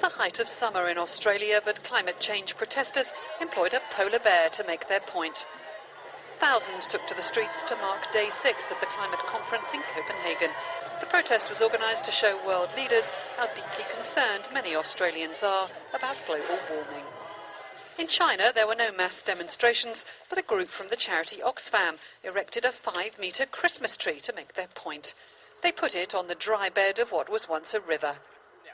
the height of summer in Australia, but climate change protesters employed a polar bear to make their point. Thousands took to the streets to mark Day 6 of the climate conference in Copenhagen. The protest was organised to show world leaders how deeply concerned many Australians are about global warming. In China, there were no mass demonstrations, but a group from the charity Oxfam erected a 5-metre Christmas tree to make their point. They put it on the dry bed of what was once a river.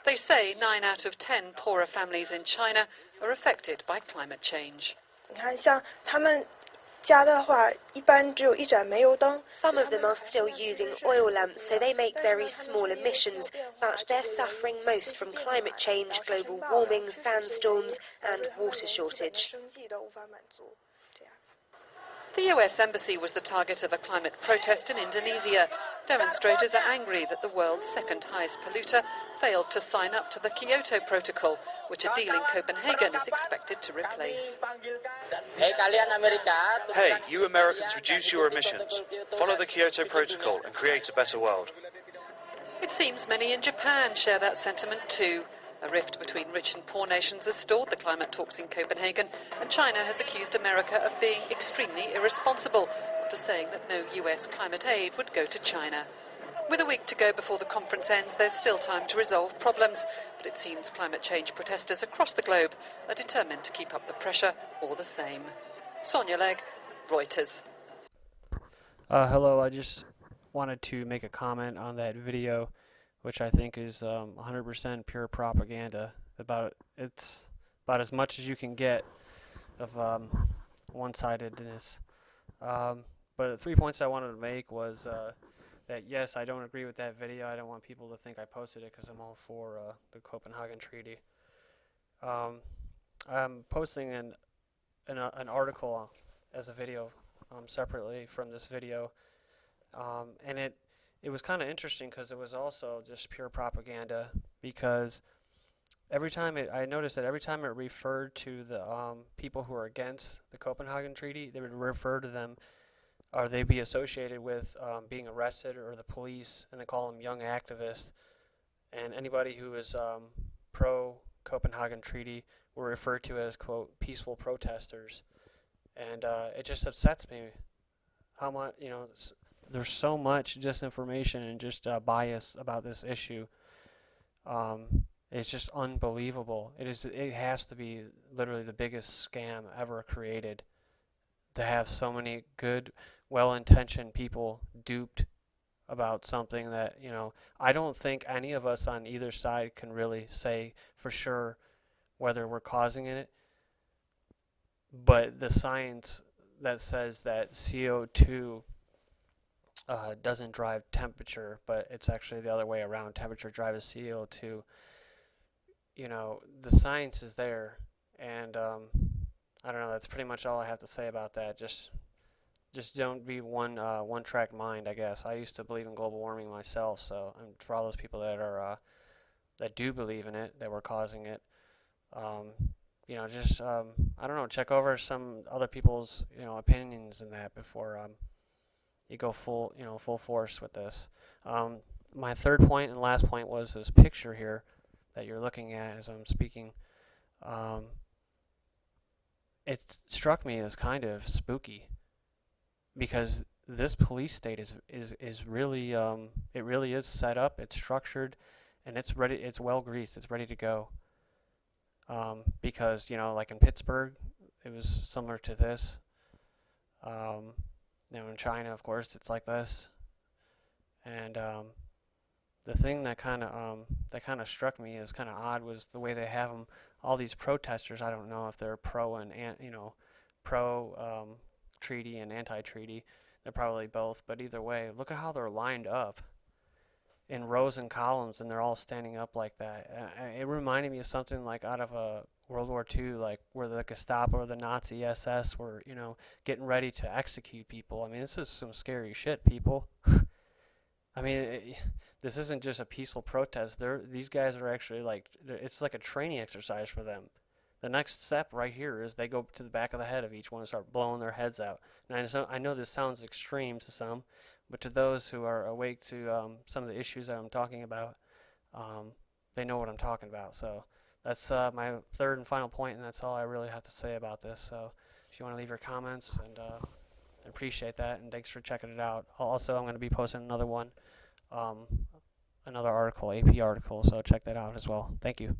They say 9 out of 10 poorer families in China are affected by climate change. Some of them are still using oil lamps, so they make very small emissions, but they're suffering most from climate change, global warming, sandstorms and water shortage. The US Embassy was the target of a climate protest in Indonesia. Demonstrators are angry that the world's second highest polluter failed to sign up to the Kyoto Protocol, which a deal in Copenhagen is expected to replace. Hey, you Americans, reduce your emissions. Follow the Kyoto Protocol and create a better world. It seems many in Japan share that sentiment too. A rift between rich and poor nations has stalled the climate talks in Copenhagen, and China has accused America of being extremely irresponsible after saying that no US climate aid would go to China. With a week to go before the conference ends, there's still time to resolve problems, but it seems climate change protesters across the globe are determined to keep up the pressure all the same. Sonia Legg, Reuters. Hello, I just wanted to make a comment on that video, which I think is 100% pure propaganda. It's about as much as you can get of one-sidedness. But the 3 points I wanted to make was that yes, I don't agree with that video. I don't want people to think I posted it because I'm all for the Copenhagen Treaty. I'm posting an article as a video separately from this video, and it was kind of interesting because it was also just pure propaganda, because I noticed that every time it referred to the people who are against the Copenhagen Treaty, they would refer to them, or they'd be associated with being arrested or the police, and they call them young activists. And anybody who is pro-Copenhagen Treaty were referred to as, quote, peaceful protesters. And it just upsets me how much, there's so much disinformation and just bias about this issue. It's just unbelievable. It has to be literally the biggest scam ever created, to have so many good, well-intentioned people duped about something that, I don't think any of us on either side can really say for sure whether we're causing it. But the science that says that CO2 doesn't drive temperature, but it's actually the other way around. Temperature drives CO2. The science is there, and I don't know. That's pretty much all I have to say about that. Just don't be one-track mind, I guess. I used to believe in global warming myself, so for all those people that are that do believe in it, that we're causing it, I don't know. Check over some other people's opinions in that before you go full force with this. My third point and last point was this picture here that you're looking at as I'm speaking. It struck me as kind of spooky, because this police state is really it really is set up, it's structured, and it's ready. It's well greased. It's ready to go. Because like in Pittsburgh, it was similar to this. In China, of course, it's like this. And the thing that kind of struck me as kind of odd was the way they have them. All these protesters. I don't know if they're pro treaty and anti-treaty. They're probably both. But either way, look at how they're lined up in rows and columns, and they're all standing up like that. It reminded me of something like out of World War II, like where the Gestapo or the Nazi SS were, getting ready to execute people. I mean, this is some scary shit, people. I mean, this isn't just a peaceful protest. These guys are actually it's like a training exercise for them. The next step right here is they go to the back of the head of each one and start blowing their heads out. And I know this sounds extreme to some, but to those who are awake to some of the issues that I'm talking about, they know what I'm talking about. So that's my third and final point, and that's all I really have to say about this. So if you want to leave your comments, and I appreciate that, and thanks for checking it out. Also, I'm going to be posting another one, another article, AP article, so check that out as well. Thank you.